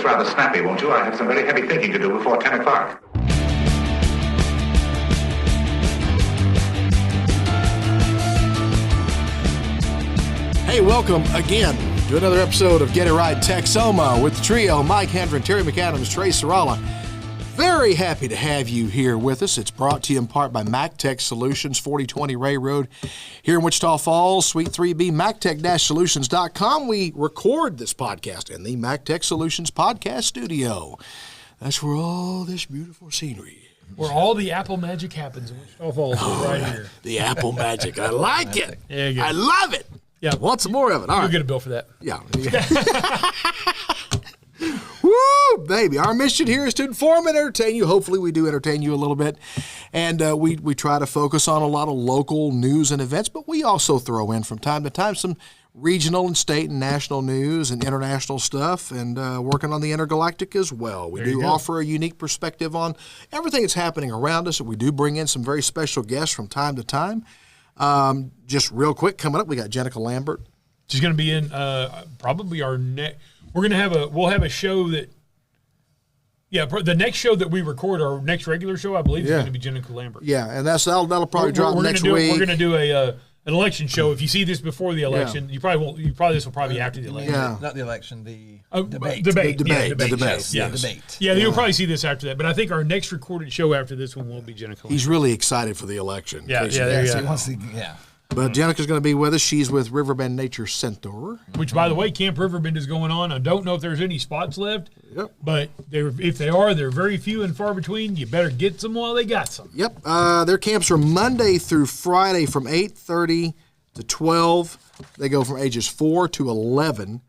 this rather snappy, won't you? I have some very heavy thinking to do before 10 o'clock. Hey, welcome again to another episode of Get It Right Texoma with the trio, Mike Hendren, Terry McAdams, Trey Sralla. Very happy to have you here with us. It's brought to you in part by MacTech Solutions, 4020 Rhea Road here in Wichita Falls, Suite 3B, MacTech-Solutions.com. We record this podcast in the MacTech Solutions podcast studio. That's where all this beautiful scenery is. Where all the Apple magic happens in Wichita Falls, right here. The Apple magic. I like it. Yeah, I love it. Yeah. Want some more of it. All You'll right. get a bill for that. Yeah. Woo, baby. Our mission here is to inform and entertain you. Hopefully we do entertain you a little bit. And we try to focus on a lot of local news and events, but we also throw in from time to time some regional and state and national news and international stuff, and working on the intergalactic as well. We do offer a unique perspective on everything that's happening around us, and we do bring in some very special guests from time to time. Just real quick, coming up, we got Jennica Lambert. She's going to be in probably our next. We'll have a show that. Yeah, the next show that we record, our next regular show, I believe, is going to be Jennica Lambert. Yeah, and that'll probably drop next week. We're going to do an election show. If you see this before the election, you probably won't. This will probably be after the election. Yeah. Not the election, the debate. Debate. Yeah. Yeah, you'll probably see this after that. But I think our next recorded show after this one will be Jennica Lambert. He's really excited for the election. Yeah, there you go. But Jenica's going to be with us. She's with Riverbend Nature Center. Which, by the way, Camp Riverbend is going on. I don't know if there's any spots left. Yep. But if they are, they're very few and far between. You better get some while they got some. Yep. Their camps are Monday through Friday from 8:30 to 12. They go from ages 4 to 11.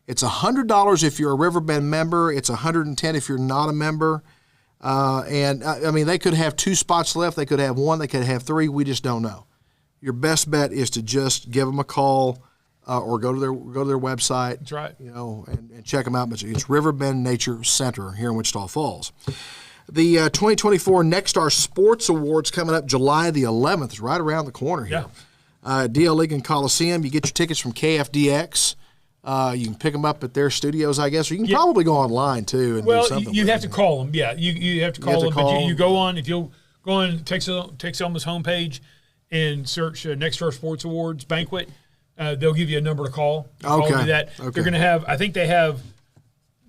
It's $100 if you're a Riverbend member. It's $110 if you're not a member. They could have 2 spots left. They could have 1. They could have 3. We just don't know. Your best bet is to just give them a call or go to their website. That's right. And check them out. But it's Riverbend Nature Center here in Wichita Falls. The 2024 Nextar Sports Awards coming up July the 11th. It's right around the corner here. Yeah. DL League and Coliseum. You get your tickets from KFDX. You can pick them up at their studios, I guess, or you can probably go online too and do something. You have to call them. Yeah, you have to call them. But you go on, if you'll go on Texoma's homepage and search Nextar Sports Awards Banquet, they'll give you a number to call. Okay. They're going to have, I think they have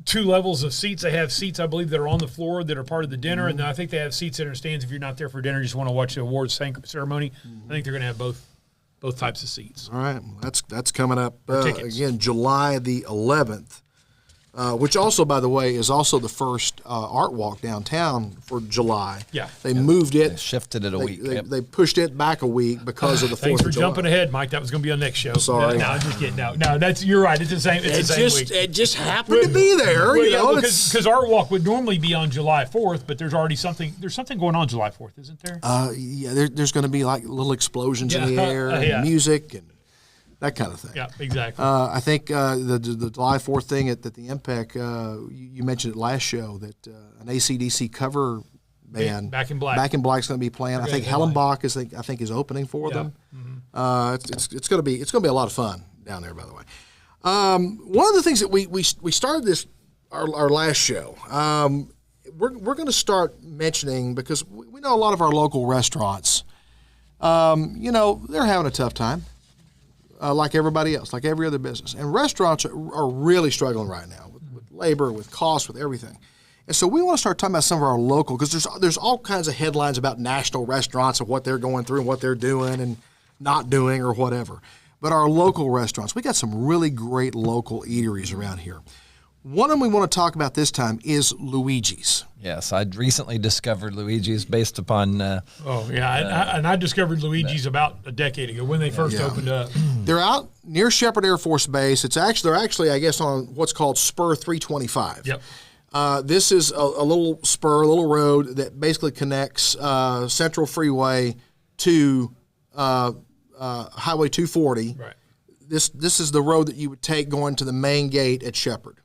2 levels of seats. They have seats, I believe, that are on the floor that are part of the dinner, and then I think they have seats that are stands if you're not there for dinner, you just want to watch the awards ceremony. I think they're going to have both types of seats. All right, that's coming up Tickets. again, July the 11th, which also, by the way, is also the first art walk downtown for July. Yeah. They moved it. They shifted it a week. They pushed it back a week because of the 4th of July. Thanks for jumping ahead, Mike. That was going to be on next show. Sorry. No, I'm just kidding. No, you're right. It's the same. It's the same week. It just happened to be there. Because Art Walk would normally be on July 4th, but there's already something. There's something going on July 4th, isn't there? There's going to be like little explosions in the air, and music, and that kind of thing. Yeah, exactly. I think the July 4th thing at the MPEC, you mentioned it last show that an AC/DC cover band, Back in Black, is going to be playing. I think Hellenbach is opening for them. Mm-hmm. It's going to be a lot of fun down there. By the way, one of the things that we started this our last show. We're going to start mentioning, because we know a lot of our local restaurants. They're having a tough time. Like everybody else, like every other business. And restaurants are really struggling right now with labor, with costs, with everything. And so we want to start talking about some of our local, because there's all kinds of headlines about national restaurants and what they're going through and what they're doing and not doing or whatever. But our local restaurants, we got some really great local eateries around here. One of them we want to talk about this time is Luigi's. Yes, I'd recently discovered Luigi's based upon... I discovered Luigi's about a decade ago when they first opened up. They're out near Shepard Air Force Base. They're actually, I guess, on what's called Spur 325. Yep. This is a little spur, a little road that basically connects Central Freeway to Highway 240. Right. This is the road that you would take going to the main gate at Shepard.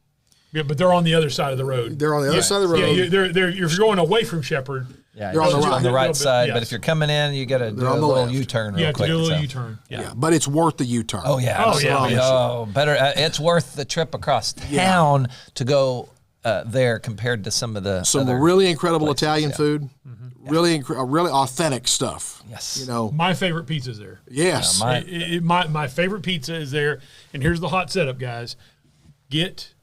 Yeah, but they're on the other side of the road. They're on the other side of the road. Yeah, if you're going away from Shepard. Yeah, you're on the right bit, side, yes. but if you're coming in, you got to do a little left. U-turn You real have quick. to do a little U-turn. Yeah, but it's worth the U-turn. Oh, yeah. Oh, yeah. Oh, better. It's worth the trip across town to go there compared to some of the other really incredible places, Italian yeah. food, really really authentic stuff. Yes. You know, My favorite pizza is there. yes. My favorite pizza is there, and here's the hot setup, guys. It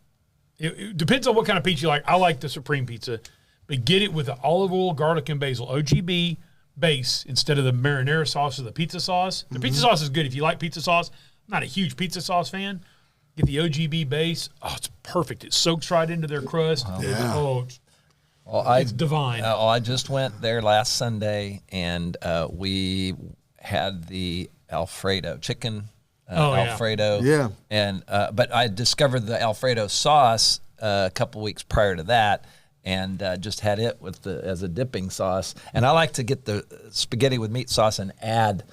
depends on what kind of pizza you like. I like the Supreme Pizza, but get it with the olive oil, garlic, and basil OGB base instead of the marinara sauce or the pizza sauce. The pizza sauce is good if you like pizza sauce. I'm not a huge pizza sauce fan. Get the OGB base. Oh, it's perfect. It soaks right into their crust. Yeah. Oh, Well, it's divine. I just went there last Sunday, and we had the Alfredo chicken. Alfredo. Yeah. And but I discovered the Alfredo sauce a couple weeks prior to that, and just had it with as a dipping sauce. And I like to get the spaghetti with meat sauce and add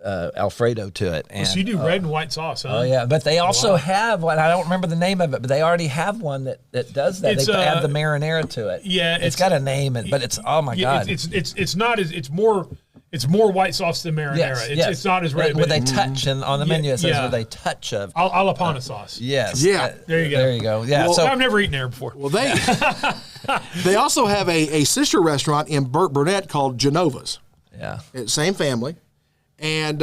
Alfredo to it. And, so you do red and white sauce, huh? Oh yeah, but they also have one. I don't remember the name of it, but they already have one that does that. They add the marinara to it. Yeah, it's got a name, but it's god. It's not as it's more white sauce than marinara. It's not as red. With a touch, and on the menu it says with a touch of alla pana sauce. Yes. Yeah. There you go. There you go. Yeah. Well, so I've never eaten there before. Well, they also have a sister restaurant in Burt Burnett called Genova's. yeah. Same family, and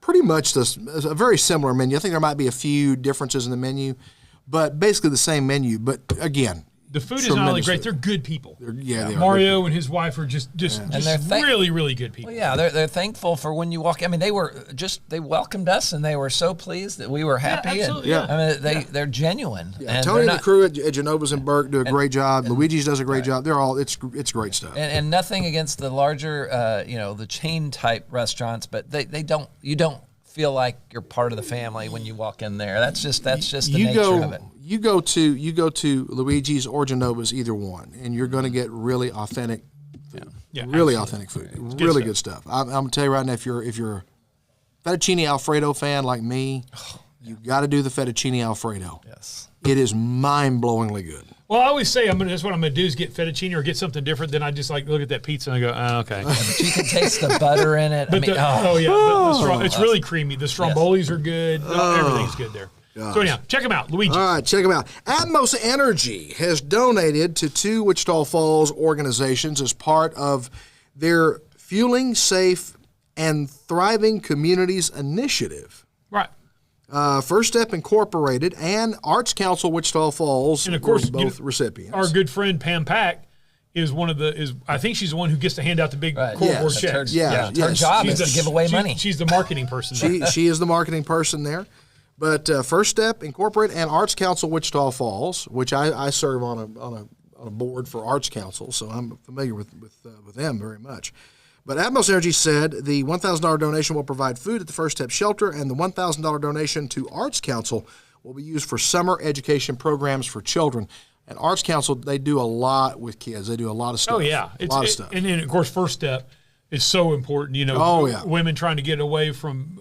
pretty much a very similar menu. I think there might be a few differences in the menu, but basically the same menu. But again, the food is not only great; they're good people. They are. Mario and his wife are just really, really good people. Well, yeah, they're thankful for when you walk. I mean, they welcomed us, and they were so pleased that we were happy. Yeah, absolutely. And, I mean, they're genuine. Yeah, and Tony and the crew at Genova's and Burke do a great job. Luigi's does a great job. It's great stuff. And nothing against the larger, the chain type restaurants, but you don't feel like you're part of the family when you walk in there. That's just the nature of it. You go to Luigi's or Genova's, either one, and you're going to get really authentic food. Yeah, really absolutely. authentic food. Really good stuff. I'm going to tell you right now, if you're a fettuccine Alfredo fan like me, you got to do the fettuccine Alfredo. Yes. It is mind-blowingly good. Well, I always say that's what I'm going to do is get fettuccine or get something different. Then I just look at that pizza and I go, okay. But you can taste the butter in it. But it's really creamy. The strombolis are good. Everything's good there. Gosh. So anyhow, check them out, Luigi. All right, check them out. Atmos Energy has donated to 2 Wichita Falls organizations as part of their Fueling Safe and Thriving Communities initiative. Right. First Step Incorporated and Arts Council Wichita Falls, and of course, were both recipients. Our good friend Pam Pack is I think she's the one who gets to hand out the big corkboard Yes, checks. Her job is to give away money. She's the marketing person. She is the marketing person there. But First Step Incorporated and Arts Council Wichita Falls, which I serve on a board for Arts Council, so I'm familiar with them very much. But Atmos Energy said the $1,000 donation will provide food at the First Step Shelter, and the $1,000 donation to Arts Council will be used for summer education programs for children. And Arts Council, they do a lot with kids. They do a lot of stuff. Oh, yeah. A lot of stuff. And then, of course, First Step is so important. Women trying to get away from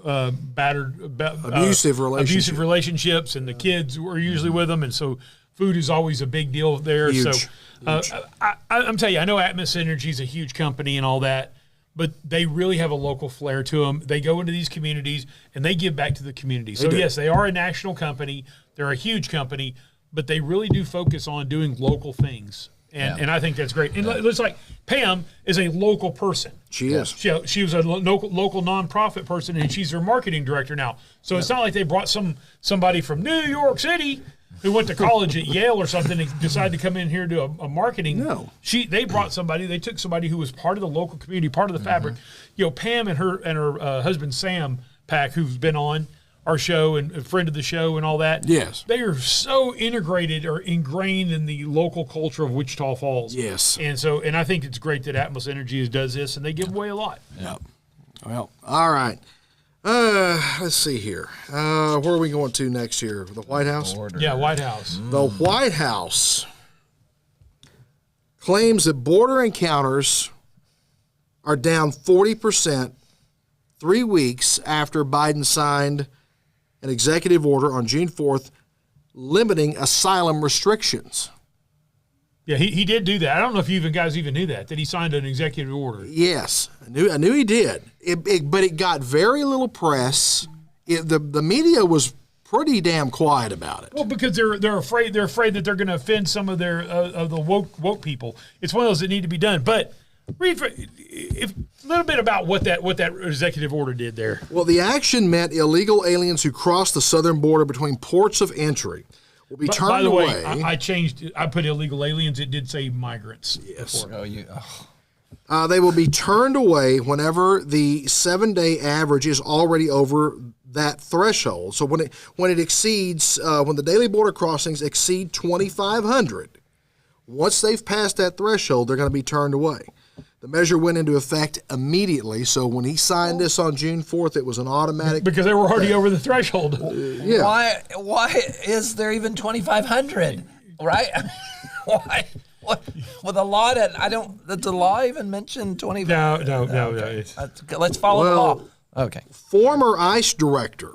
abusive relationships, and the kids are usually with them, and so food is always a big deal there. Huge. So I'm telling you, I know Atmos Energy is a huge company and all that, but they really have a local flair to them. They go into these communities and they give back to the community. So yes, they are a national company. They're a huge company, but they really do focus on doing local things. And I think that's great. And it's like Pam is a local person. She is. She was a local nonprofit person, and she's their marketing director now. So it's not like they brought somebody from New York City who went to college at Yale or something and decided to come in here to do a marketing. No. They took somebody who was part of the local community, part of the fabric. Pam and her husband Sam Pack, who's been on our show and a friend of the show and all that. Yes. They are so integrated or ingrained in the local culture of Wichita Falls. Yes. And I think it's great that Atmos Energy does this, and they give away a lot. Yep. Well, all right. Let's see here. Where are we going to next here? The White House? Yeah, White House. The White House claims that border encounters are down 40% 3 weeks after Biden signed an executive order on June 4th limiting asylum restrictions. Yeah, he did do that. I don't know if you guys even knew that he signed an executive order. Yes, I knew he did. But it got very little press. The media was pretty damn quiet about it. Well, because they're afraid that they're going to offend some of their of the woke people. It's one of those that need to be done. But read a little bit about what that executive order did there. Well, the action meant illegal aliens who crossed the southern border between ports of entry will be turned by the away. way, I changed. I put illegal aliens. It did say migrants. Yes. Before. They will be turned away whenever the 7-day average is already over that threshold. So when it exceeds, when the daily border crossings exceed 2,500, once they've passed that threshold, they're going to be turned away. The measure went into effect immediately. So when he signed this on June 4th, it was an automatic. Because they were already over the threshold. Yeah. Why is there even 2,500? Right? Why? What? With a law that did the law even mention 25? No. Okay. Let's follow the law. Okay. Former ICE director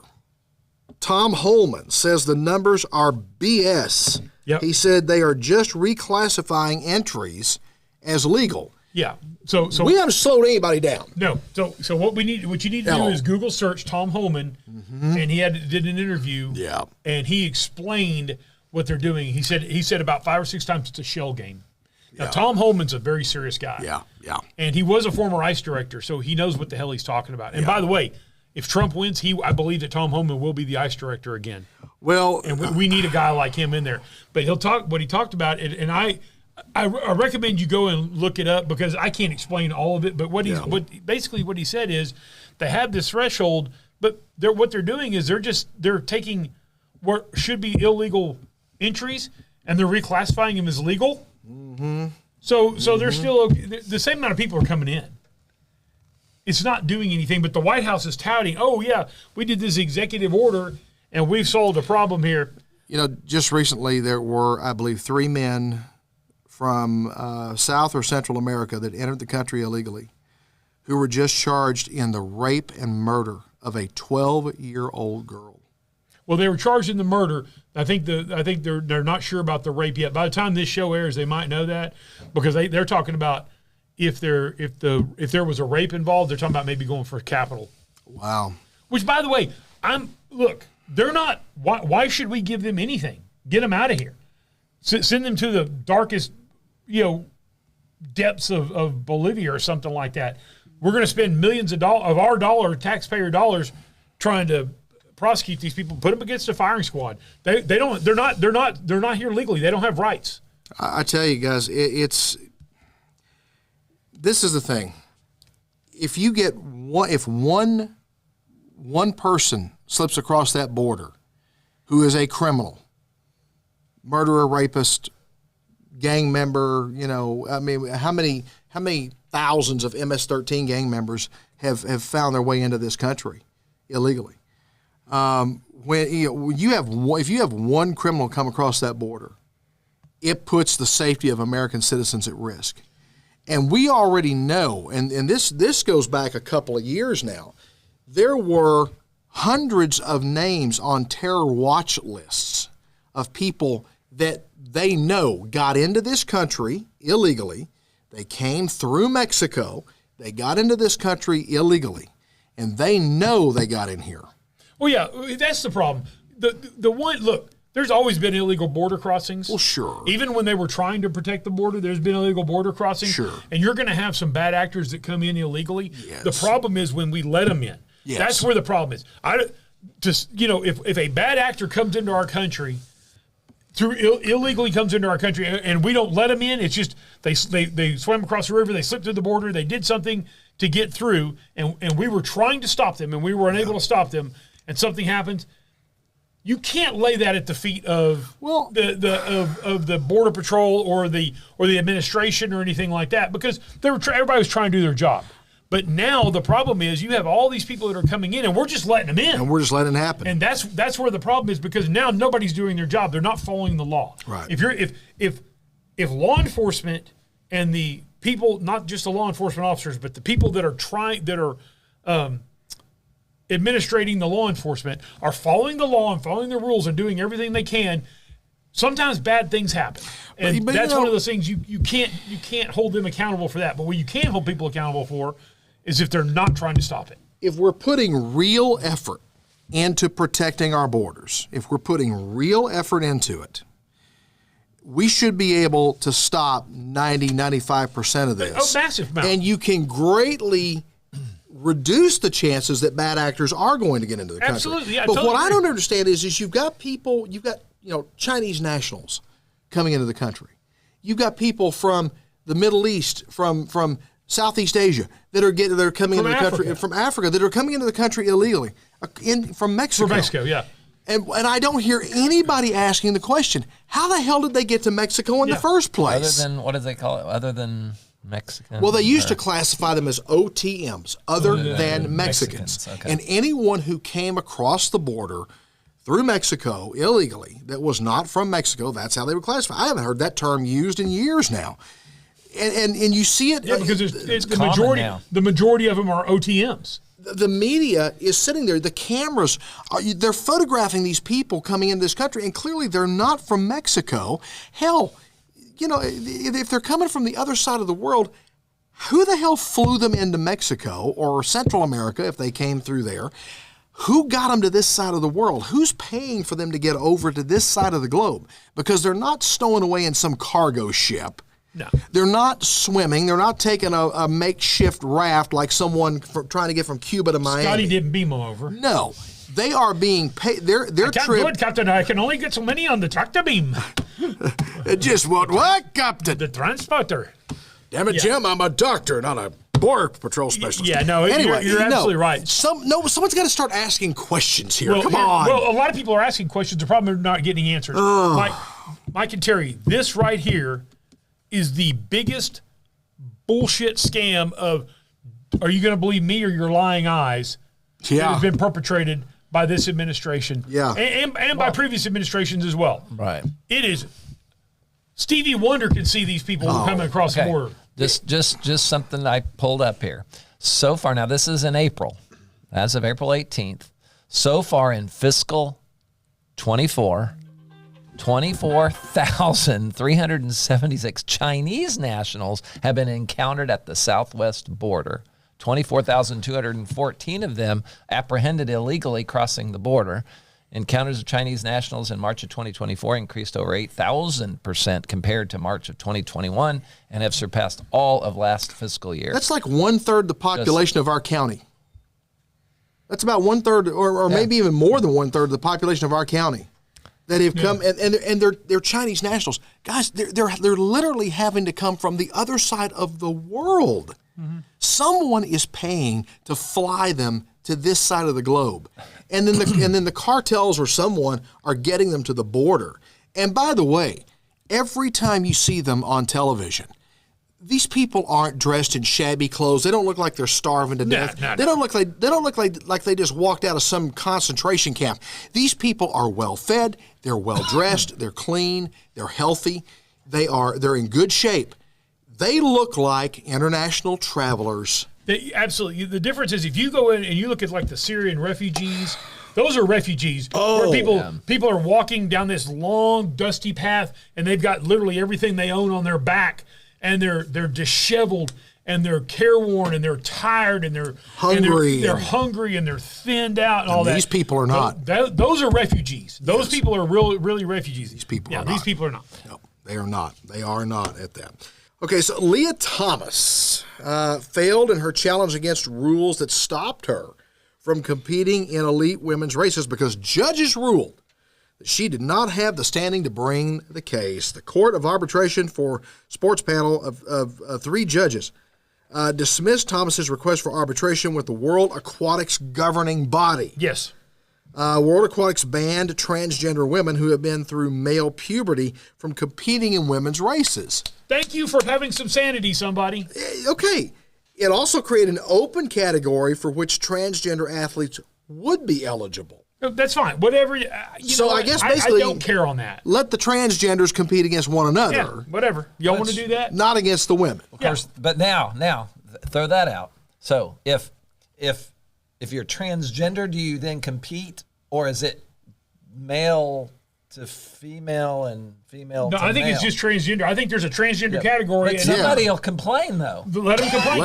Tom Holman says the numbers are BS. Yep. He said they are just reclassifying entries as legal. Yeah. So we haven't slowed anybody down. No. So what you need to do is Google search Tom Holman, and he did an interview. Yeah. And he explained what they're doing. He said about 5 or 6 times it's a shell game. Now Tom Holman's a very serious guy. Yeah. And he was a former ICE director, so he knows what the hell he's talking about. And by the way, if Trump wins, I believe that Tom Holman will be the ICE director again. Well, and we need a guy like him in there. But he'll talk what he talked about, and I recommend you go and look it up because I can't explain all of it. But what he said is they have this threshold, but what they're doing is they're taking what should be illegal entries and they're reclassifying them as legal. Mm-hmm. So there's still the same amount of people are coming in. It's not doing anything, but the White House is touting, oh yeah, we did this executive order and we've solved a problem here. You know, just recently there were, I believe, 3 men from South or Central America that entered the country illegally who were just charged in the rape and murder of a 12-year-old girl. Well, they were charged in the murder. I think they're not sure about the rape yet. By the time this show airs, they might know that because they're talking about if there was a rape involved, they're talking about maybe going for capital. Wow. Which, by the way, they're not. Why should we give them anything? Get them out of here. Send them to the darkest, depths of Bolivia or something like that. We're going to spend millions of our taxpayer dollars trying to prosecute these people, put them against a firing squad. They're not here legally. They don't have rights. I tell you guys, this is the thing. If one person slips across that border who is a criminal, murderer, rapist, gang member, how many thousands of MS-13 gang members have found their way into this country illegally? If you have one criminal come across that border, it puts the safety of American citizens at risk. And we already know, and this goes back a couple of years now, there were hundreds of names on terror watch lists of people that they know got into this country illegally. They came through Mexico. They got into this country illegally, and they know they got in here. Well, yeah, that's the problem. The one, look, there's always been illegal border crossings. Well, sure. Even when they were trying to protect the border, there's been illegal border crossings. Sure. And you're going to have some bad actors that come in illegally. Yes. The problem is when we let them in. Yes. That's where the problem is. If a bad actor comes into our country, illegally comes into our country, and we don't let them in, it's just they swam across the river, they slipped through the border, they did something to get through, and we were trying to stop them, and we were unable to stop them, and something happens. You can't lay that at the feet of the Border Patrol or the administration or anything like that because everybody was trying to do their job. But now the problem is you have all these people that are coming in and we're just letting them in. And we're just letting it happen. And that's where the problem is because now nobody's doing their job. They're not following the law. Right. If law enforcement and the people, not just the law enforcement officers, but the people that are administrating the law enforcement are following the law and following the rules and doing everything they can, sometimes bad things happen. And that's one of those things you can't hold them accountable for that. But what you can hold people accountable for is if they're not trying to stop it. If we're putting real effort into protecting our borders, if we're putting real effort into it, we should be able to stop 95% of this. Oh, massive amount. And you can greatly reduce the chances that bad actors are going to get into the country. Absolutely, yeah, but totally what I agree. don't understand is you've got Chinese nationals coming into the country. You've got people from the Middle East, from Southeast Asia that are coming into the country, from Africa, that are coming into the country illegally, from Mexico. From Mexico, yeah. And I don't hear anybody asking the question, how the hell did they get to Mexico in the first place? Other than, what do they call it? Other than Mexican? Well, they used to classify them as OTMs, other than Mexicans. Okay. And anyone who came across the border through Mexico illegally that was not from Mexico, that's how they would classify. I haven't heard that term used in years now. And you see it. Yeah, because it's the common majority. now. The majority of them are OTMs. The media is sitting there. The cameras, they're photographing these people coming into this country, and clearly they're not from Mexico. Hell, if they're coming from the other side of the world, who the hell flew them into Mexico or Central America if they came through there? Who got them to this side of the world? Who's paying for them to get over to this side of the globe? Because they're not stowing away in some cargo ship. No. They're not swimming. They're not taking a makeshift raft like someone trying to get from Cuba to Miami. Scotty didn't beam them over. No. They are being paid. Their Can't trip. do it, Captain. I can only get so many on the tractor beam. It just won't work, Captain. The transporter. Damn it, Jim. I'm a doctor, not a border patrol specialist. Yeah, no, Anyway, you're absolutely right. Someone's got to start asking questions here. Come on. Well, a lot of people are asking questions. They're probably not getting answers. Mike and Terry, this right here is the biggest bullshit scam of, are you going to believe me or your lying eyes? That has been perpetrated by this administration. Yeah. And by previous administrations as well. Right. It is. Stevie Wonder can see these people coming across the border. Just something I pulled up here. So far, now this is in April, as of April 18th. So far in fiscal 24, 24,376 Chinese nationals have been encountered at the southwest border. 24,214 of them apprehended illegally crossing the border. Encounters of Chinese nationals in March of 2024 increased over 8,000% compared to March of 2021 and have surpassed all of last fiscal year. That's like 1/3 the population of our county. That's about 1/3, or maybe even more than 1/3 of the population of our county that have come, and they're Chinese nationals. Guys, they're literally having to come from the other side of the world. Mm-hmm. Someone is paying to fly them to this side of the globe, and then the cartels or someone are getting them to the border. And by the way, every time you see them on television, these people aren't dressed in shabby clothes. They don't look like they're starving to death. They don't look like they just walked out of some concentration camp. These people are well fed. They're well dressed. They're clean. They're healthy. They're in good shape. They look like international travelers. Absolutely. The difference is if you go in and you look at like the Syrian refugees, those are refugees where people are walking down this long, dusty path, and they've got literally everything they own on their back, and they're disheveled, and they're careworn, and they're tired, and they're hungry. They're hungry, and they're thinned out, and all that. These people are not. Those are refugees. Those people are really refugees. These people are not. These people are not. No, they are not. They are not at that. Okay, so Leah Thomas failed in her challenge against rules that stopped her from competing in elite women's races because judges ruled that she did not have the standing to bring the case. The Court of Arbitration for Sports panel of 3 judges dismissed Thomas's request for arbitration with the World Aquatics governing body. Yes. World Aquatics banned transgender women who have been through male puberty from competing in women's races. Thank you for having some sanity, somebody. Okay. It also created an open category for which transgender athletes would be eligible. That's fine. Whatever. I guess basically, I don't care on that. Let the transgenders compete against one another. Yeah, whatever. Y'all want to do that? Not against the women. Of course, but now, throw that out. So if you're transgender, do you then compete, or is it male to female and female No, to I think male. it's just transgender. I think there's a transgender category. But and somebody will complain, though. let them complain.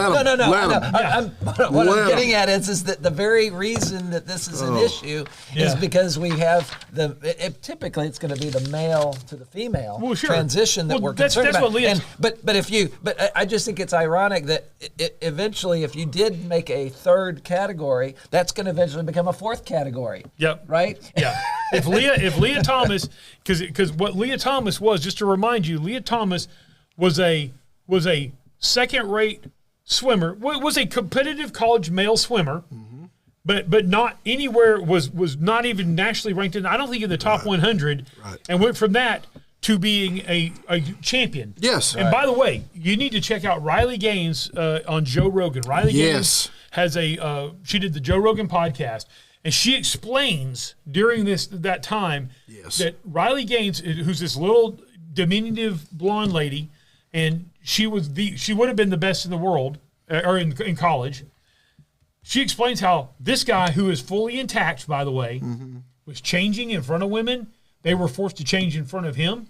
What I'm getting at is that the very reason that this is an issue is because we have typically it's going to be the male to the female transition that we're concerned about. But I just think it's ironic that eventually, if you did make a third category, that's going to eventually become a fourth category. Yep. Right? Yeah. If Leah Thomas, because what Leah Thomas was, just to remind you, Leah Thomas was a second-rate swimmer, was a competitive college male swimmer, but not anywhere was not even nationally ranked in. I don't think in the top 100, and went from that to being a champion. Yes. And by the way, you need to check out Riley Gaines on Joe Rogan. Riley Gaines has she did the Joe Rogan podcast. And she explains during that time that Riley Gaines, who's this little diminutive blonde lady, and she would have been the best in the world or in college. She explains how this guy, who is fully intact, by the way, was changing in front of women. They were forced to change in front of him,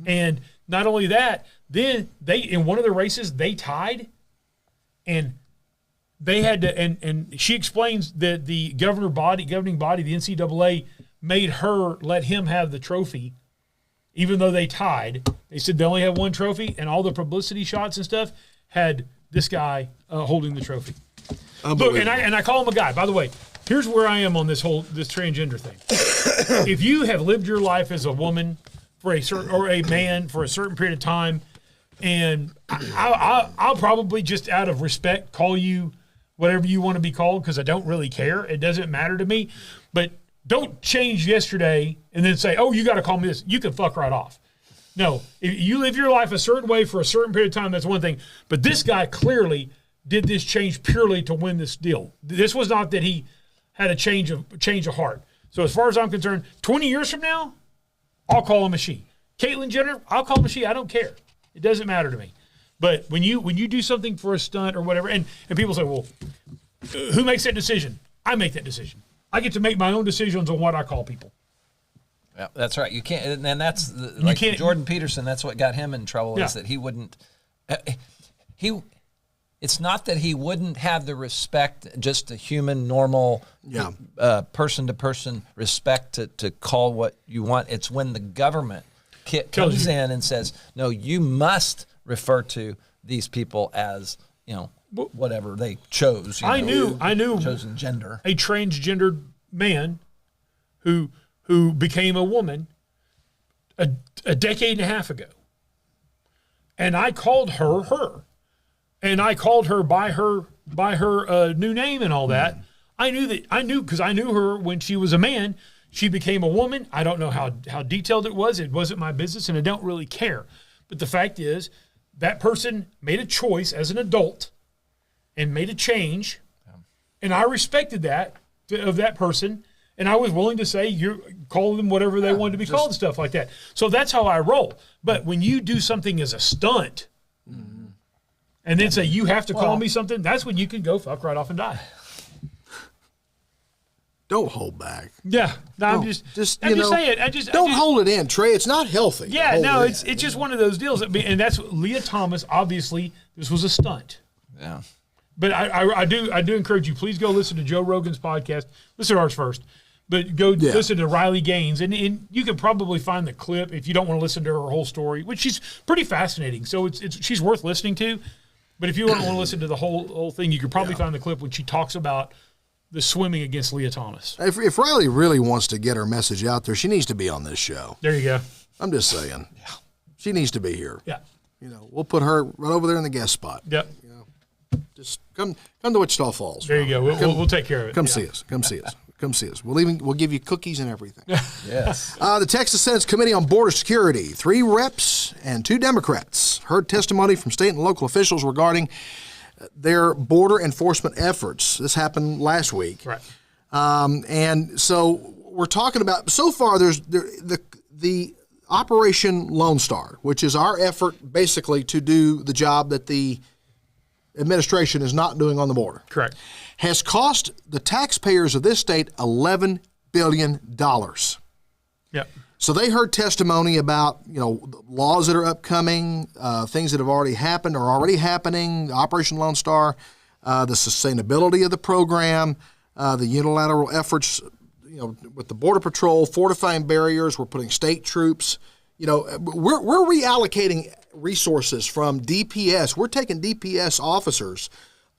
and not only that, then they in one of the races they tied, and they had to, and she explains that the governing body, the NCAA, made her let him have the trophy, even though they tied. They said they only have one trophy, and all the publicity shots and stuff had this guy holding the trophy. Look, and I call him a guy. By the way, here's where I am on this transgender thing. If you have lived your life as a woman for a man for a certain period of time, and I'll probably just out of respect call you whatever you want to be called, because I don't really care. It doesn't matter to me. But don't change yesterday and then say, oh, you got to call me this. You can fuck right off. No, if you live your life a certain way for a certain period of time, that's one thing. But this guy clearly did this change purely to win this deal. This was not that he had a change of heart. So as far as I'm concerned, 20 years from now, I'll call him a she. Caitlyn Jenner, I'll call him a she. I don't care. It doesn't matter to me. But when you do something for a stunt or whatever, and people say, well, who makes that decision? I make that decision. I get to make my own decisions on what I call people. Yeah, that's right. You can't, and that's like Jordan Peterson. That's what got him in trouble. Is that he wouldn't. It's not that he wouldn't have the respect, just a human, normal, person to person respect to call what you want. It's when the government comes in and says, no, you must refer to these people as, whatever they chose. I knew chosen gender. A transgendered man who became a woman a decade and a half ago, and I called her, and I called her by her new name and all that. I knew because I knew her when she was a man. She became a woman. I don't know how detailed it was. It wasn't my business, and I don't really care. But the fact is, that person made a choice as an adult and made a change, and I respected that of that person, and I was willing to say, you call them whatever they wanted to be called and stuff like that. So that's how I roll. But when you do something as a stunt, and then say, you have to call me something, that's when you can go fuck right off and die. Don't hold back. Yeah, no, I'm just saying. Don't hold it in, Trey. It's not healthy. Yeah, no, it's just one of those deals. And that's Leah Thomas. Obviously, this was a stunt. Yeah. But I do encourage you. Please go listen to Joe Rogan's podcast. Listen to ours first, but go listen to Riley Gaines, and you can probably find the clip if you don't want to listen to her whole story, which she's pretty fascinating. So she's worth listening to. But if you don't want to listen to the whole thing, you could probably find the clip when she talks about the swimming against Leah Thomas. If Riley really wants to get her message out there, she needs to be on this show. There you go. I'm just saying. Yeah. She needs to be here. Yeah. We'll put her right over there in the guest spot. Yep. Just come to Wichita Falls. There you go. We'll take care of it. Come see us. Come see us. Come see us. We'll give you cookies and everything. Yes. The Texas Senate's Committee on Border Security, 3 reps and 2 Democrats heard testimony from state and local officials regarding their border enforcement efforts. This happened last week. Right. And so we're talking about, so far there's the Operation Lone Star, which is our effort basically to do the job that the administration is not doing on the border. Correct. Has cost the taxpayers of this state $11 billion. Yep. So they heard testimony about, laws that are upcoming, things that have already happened or already happening, Operation Lone Star, the sustainability of the program, the unilateral efforts, with the Border Patrol, fortifying barriers. We're putting state troops. We're reallocating resources from DPS. We're taking DPS officers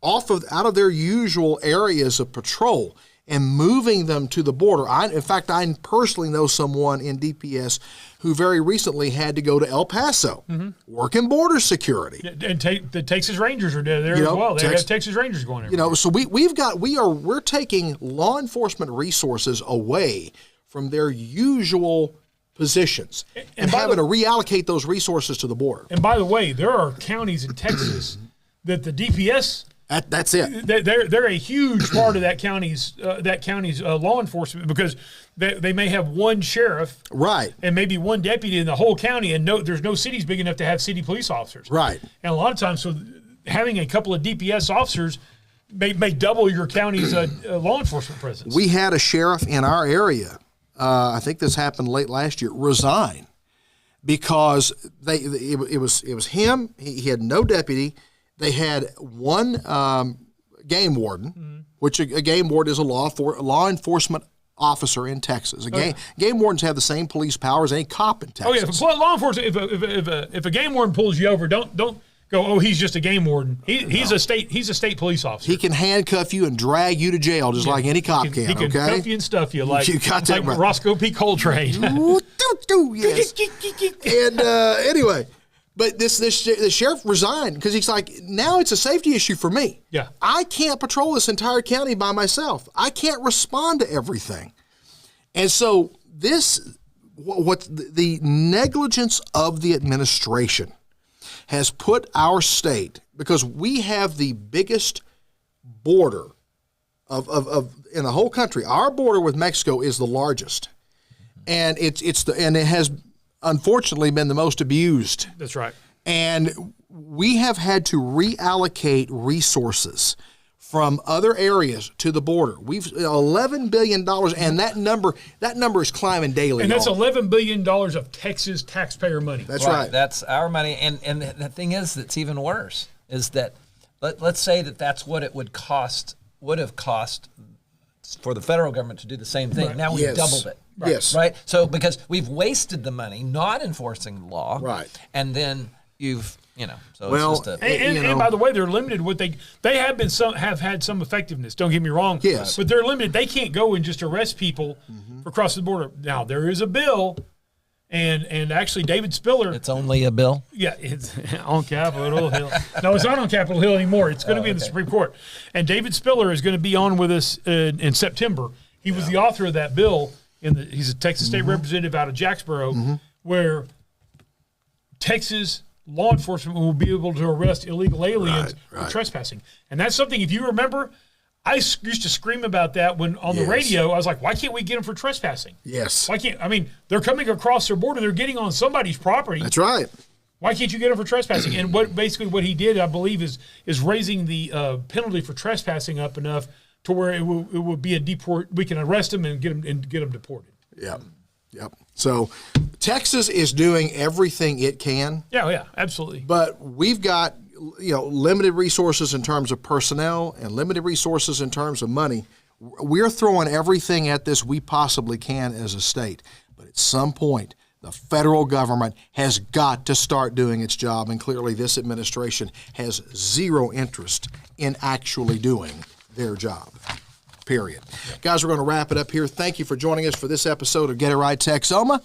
out of their usual areas of patrol and moving them to the border. In fact, I personally know someone in DPS who very recently had to go to El Paso, work in border security. And the Texas Rangers are there as well. They have Texas Rangers going everywhere. So we're taking law enforcement resources away from their usual positions and having to reallocate those resources to the border. And by the way, there are counties in Texas that the DPS. That's it. They're a huge part of that county's law enforcement, because they may have one sheriff, right, and maybe one deputy in the whole county, and there's no cities big enough to have city police officers, right. And a lot of times, so having a couple of DPS officers may double your county's law enforcement presence. We had a sheriff in our area. I think this happened late last year. Resign because it was him. He had no deputy. They had one game warden, which a game warden is a law enforcement officer in Texas. Game wardens have the same police powers as any cop in Texas. Oh yeah, if law enforcement, if a game warden pulls you over, don't go, oh, he's just a game warden. He's a state police officer. He can handcuff you and drag you to jail just like any cop can. He can cuff you and stuff you like right. Roscoe P. Coltrane. Yes. And anyway. But the sheriff resigned because he's like, now it's a safety issue for me. Yeah. I can't patrol this entire county by myself. I can't respond to everything. And so the negligence of the administration has put our state, because we have the biggest border of in the whole country. Our border with Mexico is the largest. And it has unfortunately been the most abused. That's right. And we have had to reallocate resources from other areas to the border. We've $11 billion, and that number is climbing daily. And that's $11 billion of Texas taxpayer money. That's right. That's our money. And the thing is that's even worse is that let's say that's what it would have cost for the federal government to do the same thing. Right. Now we've doubled it. Right. Yes. Right? So because we've wasted the money not enforcing the law. Right. And then you've, so well, it's just and by the way, they're limited. They have had some effectiveness. Don't get me wrong. Yes. But they're limited. They can't go and just arrest people for crossing the border. Now there is a bill, and actually David Spiller. It's only a bill. Yeah, it's on Capitol Hill. No, it's not on Capitol Hill anymore. It's going to be in the Supreme Court. And David Spiller is going to be on with us in September. He was the author of that bill. He's a Texas state representative out of Jacksboro, where Texas law enforcement will be able to arrest illegal aliens for trespassing. And that's something, if you remember, I used to scream about that when on the radio. I was like, why can't we get them for trespassing? Yes. They're coming across their border. They're getting on somebody's property. That's right. Why can't you get them for trespassing? And what he did, I believe, is raising the penalty for trespassing up enough to where it will be a deport. We can arrest them and get them deported. Yep. So Texas is doing everything it can. Yeah, absolutely. But we've got limited resources in terms of personnel and limited resources in terms of money. We're throwing everything at this we possibly can as a state. But at some point, the federal government has got to start doing its job, and clearly this administration has zero interest in actually doing their job, period. Guys, we're going to wrap it up here. Thank you for joining us for this episode of Get It Right Texoma.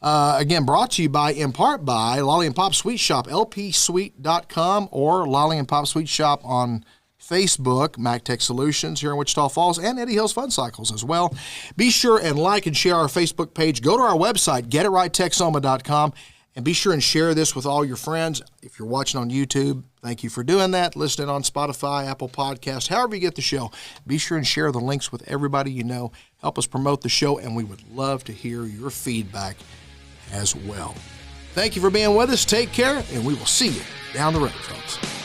Again, brought to you in part by Lolly and Pop Sweet Shop, lpsweet.com, or Lolly and Pop Sweet Shop on Facebook, MacTech Solutions here in Wichita Falls, and Eddie Hills Fun Cycles as well. Be sure and like and share our Facebook page. Go to our website, getitrighttexoma.com, and be sure and share this with all your friends. If you're watching on YouTube, thank you for doing that. Listening on Spotify, Apple Podcasts, however you get the show, be sure and share the links with everybody you know. Help us promote the show, and we would love to hear your feedback as well. Thank you for being with us. Take care, and we will see you down the road, folks.